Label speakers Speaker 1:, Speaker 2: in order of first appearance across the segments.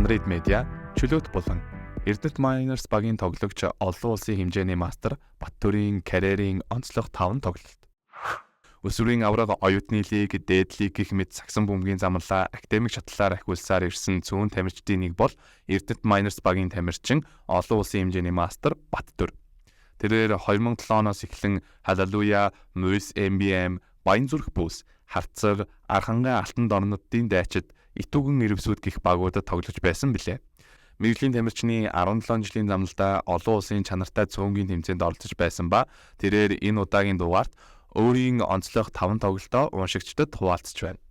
Speaker 1: Android Media, чөлөөт болон Эрдэнэт Miners багийн тоглогч олон улсын хэмжээний мастер Баттөрийн карьерийн онцлог 5 тоглолт. Өсвөрийн авраг оюутны лиг, дээд лиг гэх мэт сагсан бөмбөгийн замлаа академик шатлалаар ахиулсаар ирсэн зүүн тамирчдын нэг бол Эрдэнэт Miners багийн тамирчин олон улсын хэмжээний мастер Баттөр. Тэрээр 2007 оноос эхлэн Халалуя, Мөс MBM, Баянзүрх бүс, Харцар, Архангай алтан дорнодын дайчид, Итүгэн ирвсүүд гэх багуудад тоглож байсан билээ. Мэргэжлийн тамирчны 17 жилийн замналдаа олон улсын чанартай цөөнгийн тэмцээнд оролцож байсан ба тэрээр энэ удаагийн дугаарт өөрийн онцлог 5 тоглолтоо уншигчдад хуваалцж байна.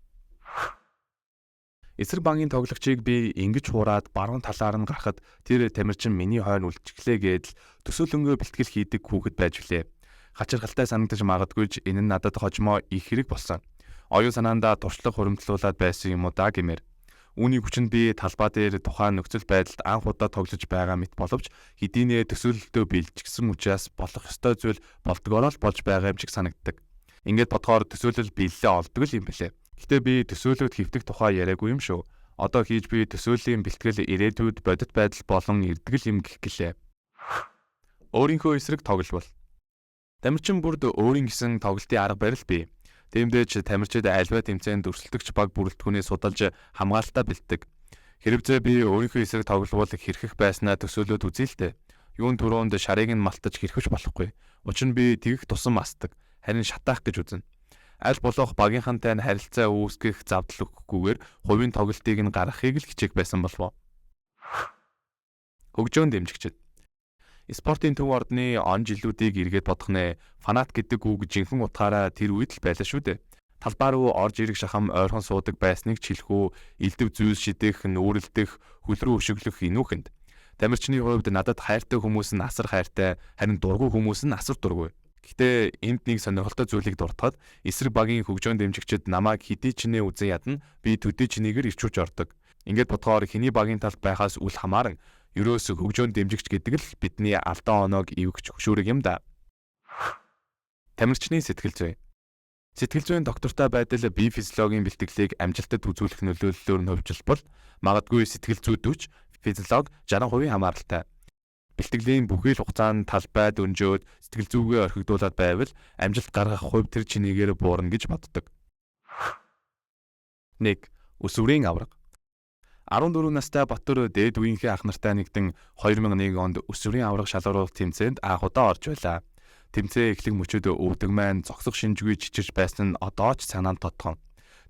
Speaker 1: Эсрэг банкын тоглогчийг би ингэж хураад баруун талаар нь гарахад тэр тамирчин миний хойно үлчгэлээ гэдэл төсөөлөнгөө бэлтгэл хийдэг хүүхэд байж билээ. Хачирхалтай санагдаж магадгүй ч энэ нь надад хожмоо их хэрэг болсон. Оюун санаандаа туршлага хуримтлуулаад байсан юм уу да гэмээр. Үүний хүчинд би талбай дээр тухайн нөхцөл байдалд анх удаа тоглож байгаа мэт боловч хэдийнэ төсөөлөлтөө бэлтгэсэн учраас болох ёстой зүйл болдгоороо л болж байгаа юм шиг санагддаг. Ингээд бодохоор төсөөлөл биелэлээ олдог юм билээ. Гэтэ би төсөөлөлт хэвтэх тухай яриаггүй юм шүү. Одоо хийж би төсөөлийн бэлтгэл ирээдүйд бодит байдал болон эрдгэл юм гэх гэлээ. Өөрийнхөө эсрэг тоглол. Тамирчин бүрд өөрийн гэсэн тоглолтын арга барил бий. Тиймдээч тамирчид альва тэмцээнд өрсөлдөгч баг бүрэлдэхүүнээ судалж хамгаалалтаа бэлддэг. Хэрвээ би өөрийнхөө эсрэг тоглол хэрхэх байснаа төсөөлөд үзье л дээ. Юун түрүүнд шарыг нь малтаж хэрхэж болохгүй. Учир нь би тэгэх тусам масдаг. Харин шатаах гэж үзнэ. Аль болох багийнхантай нь харилцаа үүсгэх завдал өгөхгүйгээр хувийн тоглолтыг нь гаргахыг л хичээх байсан болов. Хөгжөөн дэмжигчид. Спортын төв ордны он жилүүдийг эргээд бодох нэ фанат гэдэг үг жинхэнэ утгаараа тэр үед л байлаа шүү дээ. Талбай руу орж ирэх шахам ойрхон суудаг байсныг чилхүү, элдв зүйс шидэх, нүүрэлдэх, хөл рүү өшөглөх инүүхэнд. Тамирчны хувьд надад хайртай хүмүүс нь асар хайртай, харин дургүй хүмүүс нь асар дургүй. Гэхдээ энд нэг сонирхолтой зүйлийг дуртахад эсрэг багийн хөгжөөн дэмжигчид намайг хэдий ч нэ үзэн ядна, би төдий ч нэгээр ирчүүж ордог. Ингээд бодохоор хэний багийн талд байхаас үл хамааран ерөөс хөгжөөн дэмжигч гэдэг л бидний алдаа оноог ивгч хөшүүрэг юм да. Тамирчны сэтгэл зүй. Сэтгэл зүйн доктортой байдал бие физиологийн бэлтгэлийг амжилтад үзүүлэх нөлөөллөөр нь хувьчилбал магадгүй сэтгэл зүйдүүч физиолог 60% хамааралтай. Бэлтгэлийн бүхий л хугацаанд талбай дөнжөөд сэтгэл зүгээ орхигдуулаад байвал амжилт гаргах хувь тэр чинийгээр буурна гэж боддог. 1. Өсвөрийн авраг. 14 настай Баттөр дээд үеийнхээ ах нартай нэгдэн 2001 онд өсвөрийн авраг шалгаруулалт тэмцээнд анх удаа орж байлаа. Тэмцээн эхлэх мөчөд өвдөг маань зогсох шинжгүй чичирч байсан нь одоо ч санаанд тодхон.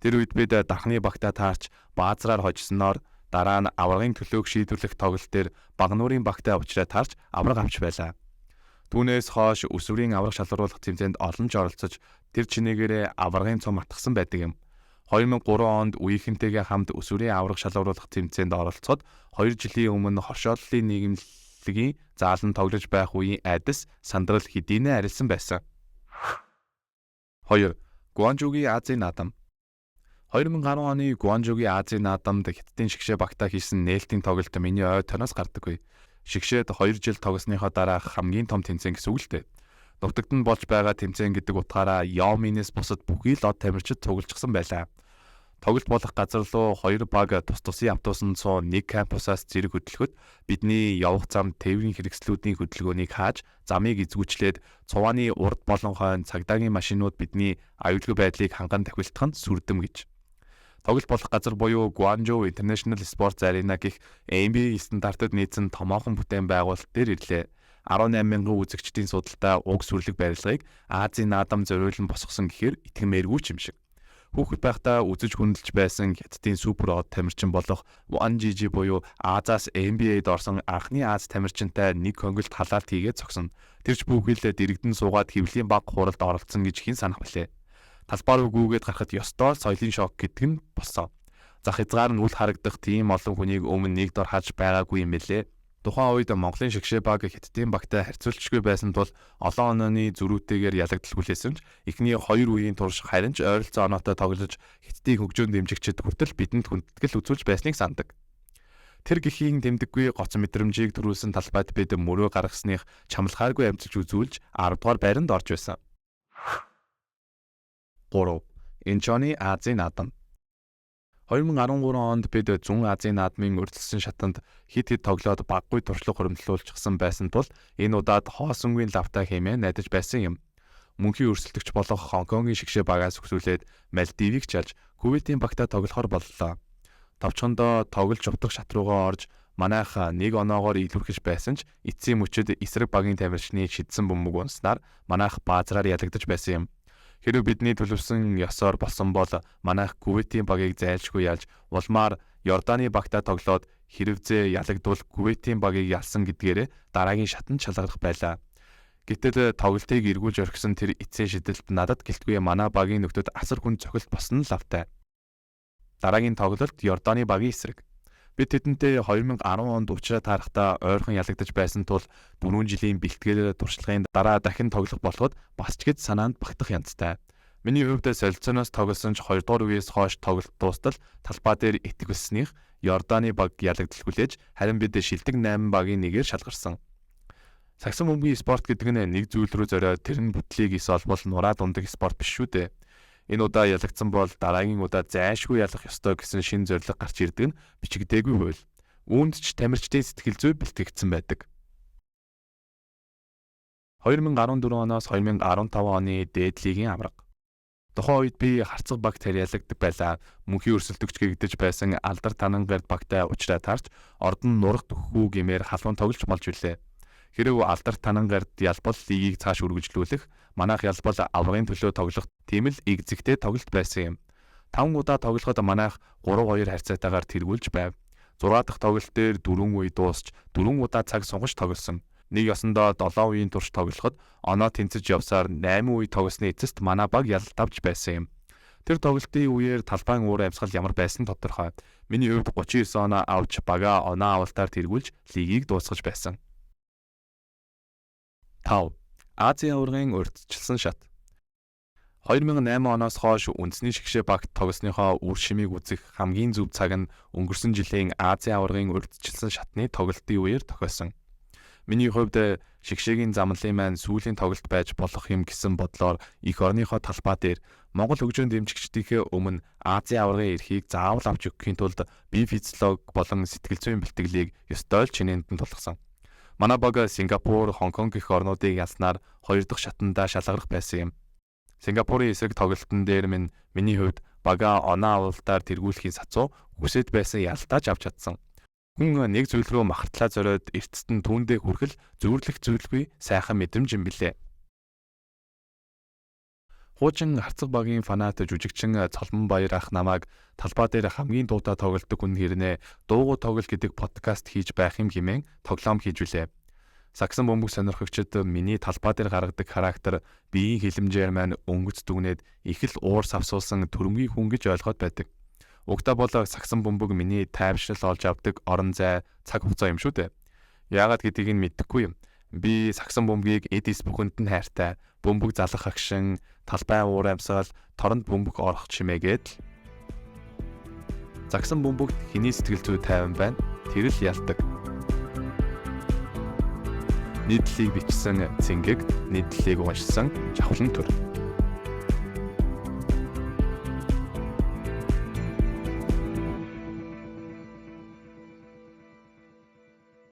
Speaker 1: Тэр үед бид дархны багтаа таарч баазраар хожсноор дараа нь аврагын төлөөг шийдвэрлэх тоглолт дээр багнуурын багтаа уучраа таарч авраг авч байлаа. Түүнээс хойш өсвөрийн авраг шалгаруулах тэмцээнд олон ч оролцож тэр чинээгээрээ аврагын цом атгсан байдаг юм. 2003 онд үеийнхэнтэйгээ хамт өсвөрийн авраг шалгаруулах тэмцээнд оролцоход 2 жилийн өмнө хоршооллын нийгэмлэгийн заалан тоглож байх үеийн айдас сандрал хэдийнэ арилсан байсан. 2. Гуанжуугийн Азийн наадам. 2010 оны Гуанжуугийн Азийн наадамд Хятадын шигшээ багтаа хийсэн нээлтийн тоглолт миний ой тоноос гардаггүй. Шигшээд 2 жил тогсныхоо дараа хамгийн том тэмцээн гэсэн үг л дээ. Нутагт нь болж байгаа тэмцээн гэдэг утгаараа Яоминээс бусад бүхий л од тамирчид цуглжсан байлаа. Тоглолт болох газар руу 2 баг тус тусын автобусанд суун нэг кампусаас зэрэг хөдлөхөд бидний явах зам тээврийн хэрэгслүүдийн хөдөлгөөнийг хааж замыг эзгүүчлээд цувааны урд болон хойно цагдаагийн машинууд бидний аюулгүй байдлыг ханган тахилтгаханд сүрдэм гэж. Тоглолт болох газар буюу Guangzhou International Sports Arena гэх NBA стандартад нийцсэн томоохон бүтээн байгуулалт дээр ирлээ. 18,000 үзэгчдийн судалтай уг сүрлэг барилгыг Азийн наадам зориулан босгосон гэхээр итгэмээргүй ч юм шиг. Хүүхэд байхдаа үзэж хүндэлж байсан Хятадын супер од тамирчин болох Wang Jiji буюу Азаас NBA-д орсон анхны Аз тамирчинтай нэг конголт халаалт хийгээд зогсоно. Тэрч бүхэл дэрэгдэн суугаад хэвлийн баг хуралд оролцсон гэж хэн санах билээ. Талбай руу гүгээд гарахад ёстой соёлын шок гэдэг нь болсон. Зах хязгаар нь үл харагдах тийм олон хүнийг өмнө нэг дор хаж байгаагүй юм бэлээ. Тухайн үед Монголын шигшээ баг Хятадын багтай харьцуулчгүй байсан тул олон онооны зөрүүтэйгээр ялагдал хүлээсэн ч эхний 2 үеийн турш харин ч ойролцоо оноотой тоглож Хятадын хөгжөөн дэмжигчид хүртэл бидэнд хүндэтгэл үзүүлж байсныг сандаг. Тэр гэхийн тэмдэггүй гоц мэдрэмжийг төрүүлсэн талбайд бид мөрөө гаргасных чамлахааргүй амжилт үзүүлж 10 дугаар байранд орж байсан. 3. Инчоны Азийн наадам. 2013 онд бид Зүүн Азийн наадмын урьдчилсан шатанд хид тоглоод баггүй туршлага хуримтлуулчихсан байсан тул энэ удаад хоосонгүй лавтай хэмээн найдаж байсан юм. Мөнхийн өрсөлдөгч болох Хонконгийн шигшээ багаас өксүүлээд Малдивыг чалж Кувейтийн багтаа тоглохоор боллоо. Товчхондоо тоглож утга шат руугаа орж манайх 1 оноогоор илүүрхэж байсан ч эцсийн мөчөд эсрэг багийн тамирчны шидсэн бөмбөг унснаар манайх баазраар ялагдаж байсан юм. Хэрэв бидний төлөвсөн ёсоор болсон бол манайх Кувейтийн багийг зайлшгүй ялж улмаар Йорданы багтаа тоглоод хэрвзээ ялагдвал Кувейтийн багийг ялсан гэдгээрээ дараагийн шатанд шалгарах байлаа. Гэтэл тоглолтыг эргүүлж орхисон тэр эцсийн шидэлт надад гэлтгүй манай багийн нөхдөд асар хүн цохилт болсон нь лавтай. Дараагийн тоглолт Йорданы багийн эсрэг. Бид тэдэнтэй 2010 онд уучраа таарахтаа ойрхон ялагдаж байсан тул 4 жилийн бэлтгэл туршлагын дараа дахин тоглох болоход бас ч гэд санаанд багтах янзтай. Миний хувьд солилцооноос тоглосон ч 2 дугаар үеэс хойш тоглолт дуустал талбай дээр итгэлснийх Йорданы баг ялагдал хүлээж харин бид шилдэг 8 багийн нэгээр шалгарсан. Сагсан бөмбөгийн спорт гэдэг нь нэг зүйл рүү зориод тэр нь бүтлийг ис олбол нураа дундаг спорт биш шүү дээ. Энэ удаа ялагдсан бол дараагийн удаа зайлшгүй ялах ёстой гэсэн шин зорилго гарч ирдэг нь бичигдээгүй байл. Үүнд ч тамирчдын сэтгэл зүй бэлтгэгдсэн байдаг. 2014 оноос 2015 оны дээд лигийн аварга. Тухайн үед би харцаг баг тариалагддаг байлаа. Мөнхийн өрсөлдөгч гэгдэж байсан Алдар Танангард багтай уучраа таарч ордон нурах төххүү гэмээр халуун тоглож болж билээ. Хэрэв Алдар Танангард ялбал лигийг цааш үргэлжлүүлэх, манайх ялбал аврагын төлөө тоглох тийм л игзэгтэй тоглолт байсан юм. 5 удаа тоглоход манайх 3-2 харьцаатайгаар тэргүүлж байв. 6 дахь тоглолт дээр 4 үе дуусч 4 удаа цаг сугаж тоглосон. Нэг ёсондоо 7 үеийн турш тоглоход оноо тэнцэж явсаар 8 үе тоглосны эцэст манай баг ялдавж байсан юм. Тэр тоглолтын үеэр талбайн уур амьсгал ямар байсан тодорхой. Миний хувьд 39 оноо авч бага оноо авалтаар тэргүүлж лигийг дуусгаж байсан. 5. Азийн аваргын урьдчилсан шат. 2008 оноос хойш үндэсний шигшээ багт тоглосныхоо үр шимийг үзэх хамгийн зөв цаг нь өнгөрсөн жилийн Азийн аваргын урьдчилсан шатны тоглолтын үеэр тохиосон. Миний хувьд шигшээгийн замлын маань сүүлийн тоглолт байж болох юм гэсэн бодлоор эх орныхоо талбай дээр Монгол хөгжөөнд дэмжигчдийнхээ өмнө Азийн аваргын эрхийг заавал авч өгөхийн тулд бие физиолог болон сэтгэл зүйн бэлтгэлийг ёстой л чинээнд нь тулгасан. Манай баг Сингапур, Хонконг гэх орнуудыг ялснаар 2 дахь шатандаа шалгарах байсан юм. Сингапурын эсрэг тоглолтын дээр миний хувьд бага оноо авалтаар тэргүүлэхийн сацуу хүсэж байсан ялтаач авч чадсан. Хүн нэг зүйл рүү махартлаа зориод эртцэд нь түүндээ хүрхэл зөвөрлөх зүйлгүй сайхан мэдрэмж юм билээ. Хуучин харцаг багийн фанат жүжигчин Цолмон Баяр ах намайг талбай дээр хамгийн дуутай тоглолтог хүн хэрнээ дуугүй тоглол гэдэг подкаст хийж байх юм хэмээн тоглоом хийж билээ. Сагсан бөмбөг сонирхогчид миний талбай дээр гаргадаг характер биеийн хилэмжээр маань өнгөц дүгнээд их л уур савсуулсан төрөмгийн хүн гэж ойлгоод байдаг. Угтаа бол сагсан бөмбөг миний тайвшрал олж авдаг орон зай цаг хугацаа юм шүү дээ. Яагаад гэдгийг нь мэдэхгүй юм. Би сагсан бөмбөгийг эдис бүхэнд нь хайртай, бөмбөг залах агшин, талбай уур амьсгал, торонд бөмбөг орох чимээгээд л сагсан бөмбөгт хэний сэтгэл зүй тайван байна. Тэр л ялдаг. Нийтлэлийг бичсэн цэнгэг, нийтлэлийг уншсан жавхлан төр.